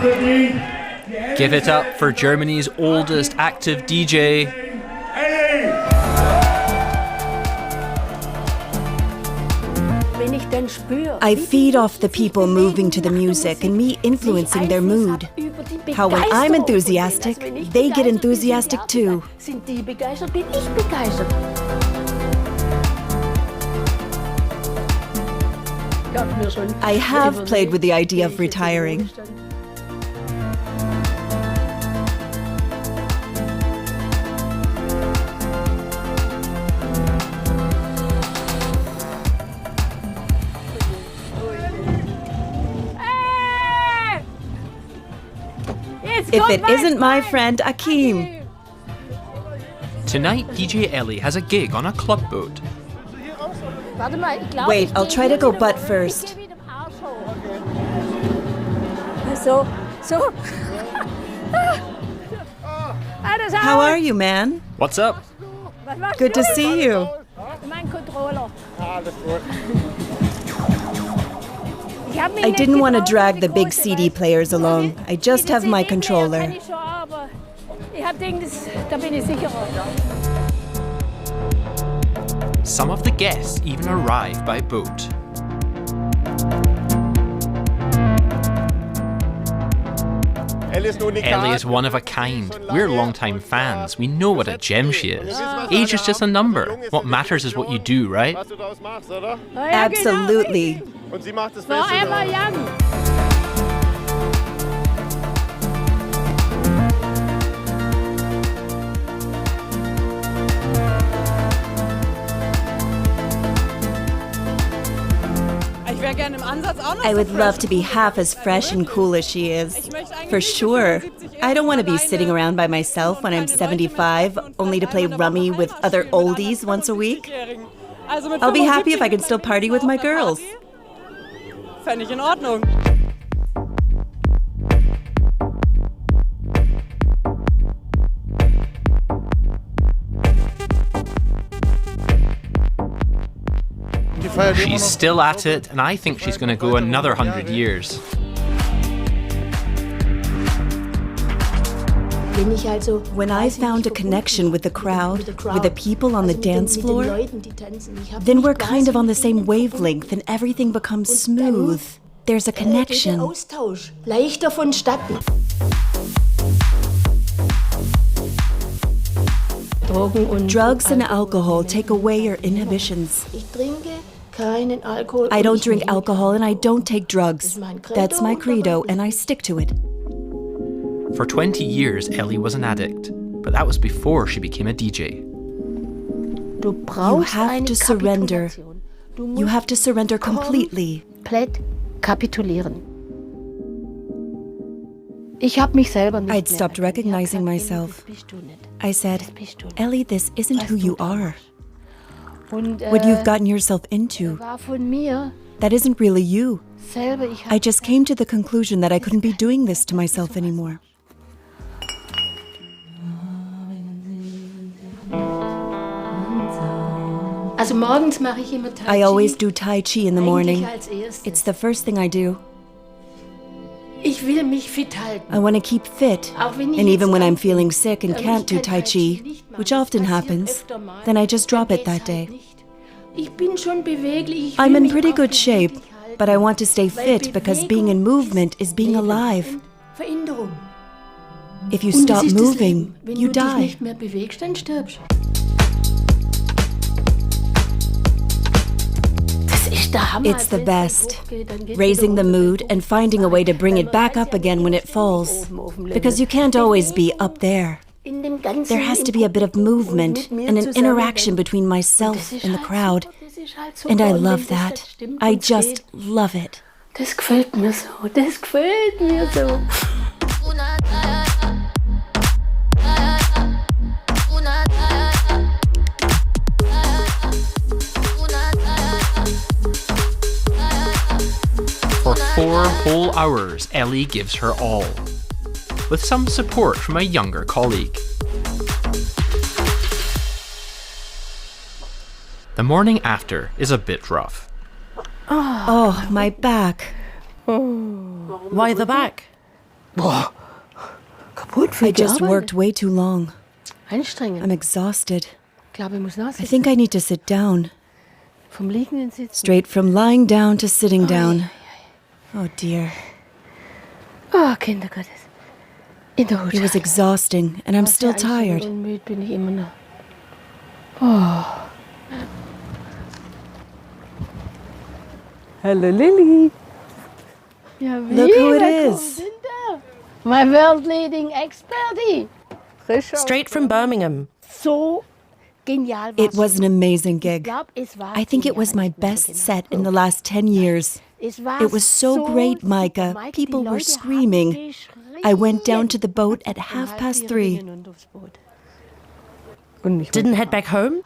Give it up for Germany's oldest active DJ, Elly! I feed off the people moving to the music and me influencing their mood. How when I'm enthusiastic, they get enthusiastic too. I have played with the idea of retiring. If it isn't my friend Akim. Tonight, DJ Elly has a gig on a club boat. Wait, I'll try to go butt first. How are you, man? What's up? Good to see you. I didn't want to drag the big CD players along. I just have my controller. Some of the guests even arrive by boat. Elly is one of a kind. We're longtime fans. We know what a gem she is. Age is just a number. What matters is what you do, right? Absolutely. I would love to be half as fresh and cool as she is. For sure. I don't want to be sitting around by myself when I'm 75, only to play rummy with other oldies once a week. I'll be happy if I can still party with my girls. Fände ich in Ordnung. She's still at it, and I think she's going to go another 100 years. When I found a connection with the crowd, with the people on the dance floor, then we're kind of on the same wavelength and everything becomes smooth. There's a connection. Drugs and alcohol take away your inhibitions. I don't drink alcohol and I don't take drugs. That's my credo and I stick to it. For 20 years, Elly was an addict, but that was before she became a DJ. You have to surrender. You have to surrender completely. I'd stopped recognizing myself. I said, Elly, this isn't who you are. What you've gotten yourself into, that isn't really you. I just came to the conclusion that I couldn't be doing this to myself anymore. I always do Tai Chi in the morning. It's the first thing I do. I want to keep fit, and even when I'm feeling sick and can't do Tai Chi, which often happens, then I just drop it that day. I'm in pretty good shape, but I want to stay fit because being in movement is being alive. If you stop moving, you die. It's the best. Raising the mood and finding a way to bring it back up again when it falls. Because you can't always be up there. There has to be a bit of movement and an interaction between myself and the crowd. And I love that. I just love it. Das gefällt mir so. Das gefällt mir so. For 4 whole hours, Elly gives her all, with some support from a younger colleague. The morning after is a bit rough. Oh, my back. Why the back? I just worked way too long. I'm exhausted. I think I need to sit down. Straight from lying down to sitting down. Oh dear. Oh, Kindergottes. It was exhausting, and I'm still tired. Hello, Lily. Look who it is. My world-leading expertie. Straight from Birmingham. So genial. It was an amazing gig. I think it was my best set in the last 10 years. It was so great, Micah. People were screaming. I went down to the boat at 3:30. Didn't head back home?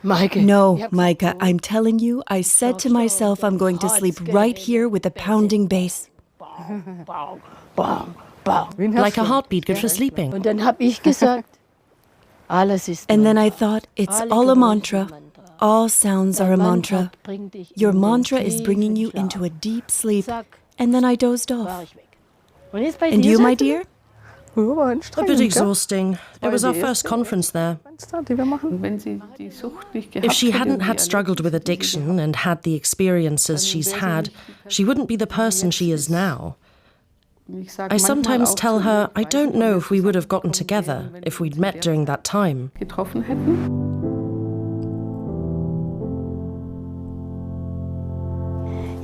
No, Micah, I'm telling you, I said to myself I'm going to sleep right here with a pounding bass. Like a heartbeat good for sleeping. Und dann hab ich gesagt, alles ist And then I thought, it's all a mantra. All sounds are a mantra. Your mantra is bringing you into a deep sleep. And then I dozed off. And you, my dear? A bit exhausting. It was our first conference there. If she hadn't had struggled with addiction and had the experiences she's had, she wouldn't be the person she is now. I sometimes tell her I don't know if we would have gotten together if we'd met during that time.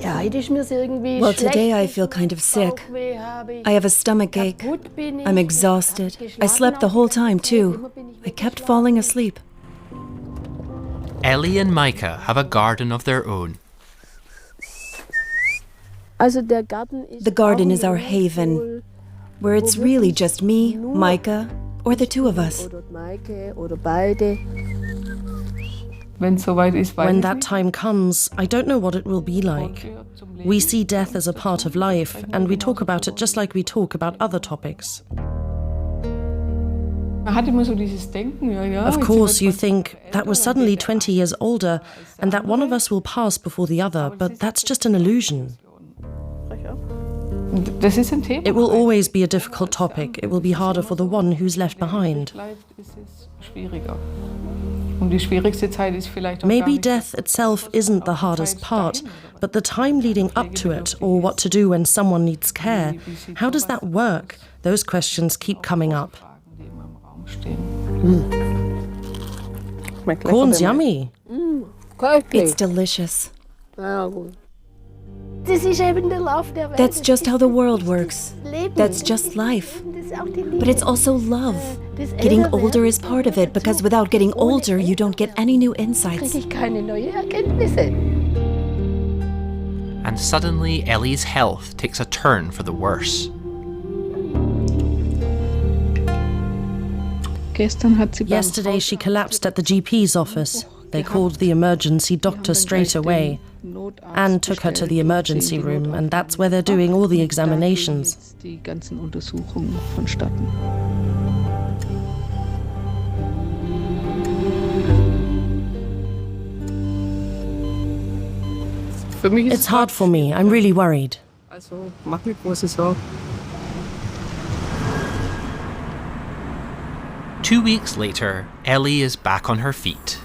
Well, today I feel kind of sick. I have a stomach ache. I'm exhausted. I slept the whole time, too. I kept falling asleep. Elly and Micah have a garden of their own. The garden is our haven, where it's really just me, Micah, or the two of us. When that time comes, I don't know what it will be like. We see death as a part of life, and we talk about it just like we talk about other topics. Of course, you think that we're suddenly 20 years older and that one of us will pass before the other, but that's just an illusion. It will always be a difficult topic. It will be harder for the one who's left behind. Maybe death itself isn't the hardest part, but the time leading up to it, or what to do when someone needs care. How does that work? Those questions keep coming up. Corn's yummy. It's delicious. That's just how the world works. That's just life. But it's also love. Getting older is part of it, because without getting older, you don't get any new insights. And suddenly Elly's health takes a turn for the worse. Yesterday she collapsed at the GP's office. They called the emergency doctor straight away and took her to the emergency room, and that's where they're doing all the examinations. It's hard for me. I'm really worried. 2 weeks later, Elly is back on her feet.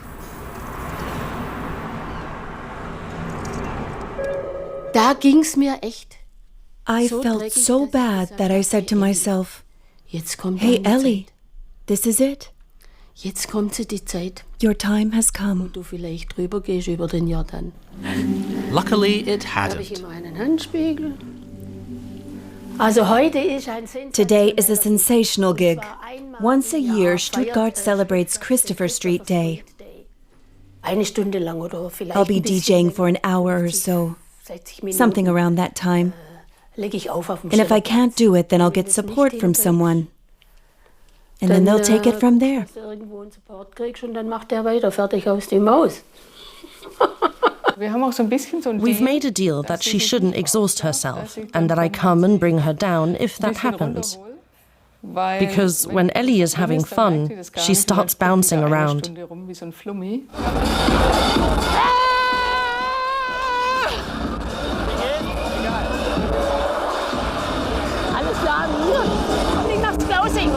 I felt so bad that I said to myself, "Hey Elly, this is it. Your time has come." Luckily, it hadn't. Today is a sensational gig. Once a year, Stuttgart celebrates Christopher Street Day. I'll be DJing for an hour or so, something around that time. And if I can't do it, then I'll get support from someone. And then they'll take it from there. We've made a deal that she shouldn't exhaust herself and that I come and bring her down if that happens. Because when Elly is having fun, she starts bouncing around.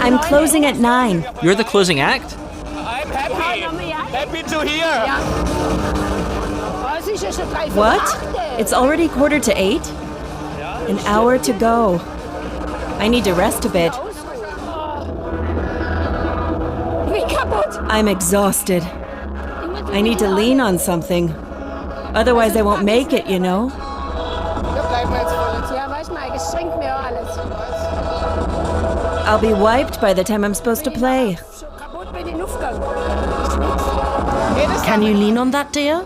I'm closing at 9. You're the closing act? I'm happy to hear. What? It's already 7:45? An hour to go. I need to rest a bit. I'm exhausted. I need to lean on something. Otherwise I won't make it, you know? I'll be wiped by the time I'm supposed to play. Can you lean on that, dear?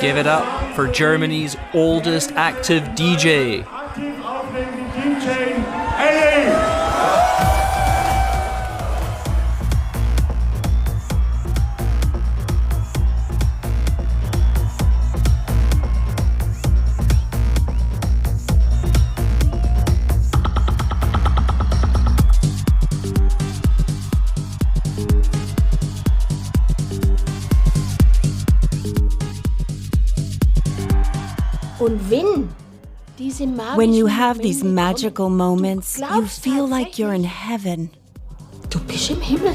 Give it up for Germany's oldest active DJ. DJ Elly! When you have these magical moments, you feel like you're in heaven. Du bist im Himmel.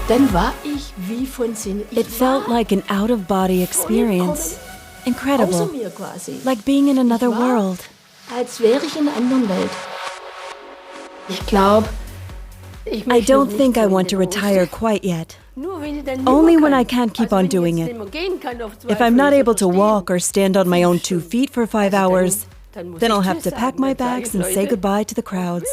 Dann war ich wie von Sinn. It felt like an out-of-body experience. Incredible. Like being in another world. Als wäre ich in einer anderen Welt. Ich glaube, I don't think I want to retire quite yet. Only when I can't keep on doing it. If I'm not able to walk or stand on my own 2 feet for 5 hours, then I'll have to pack my bags and say goodbye to the crowds.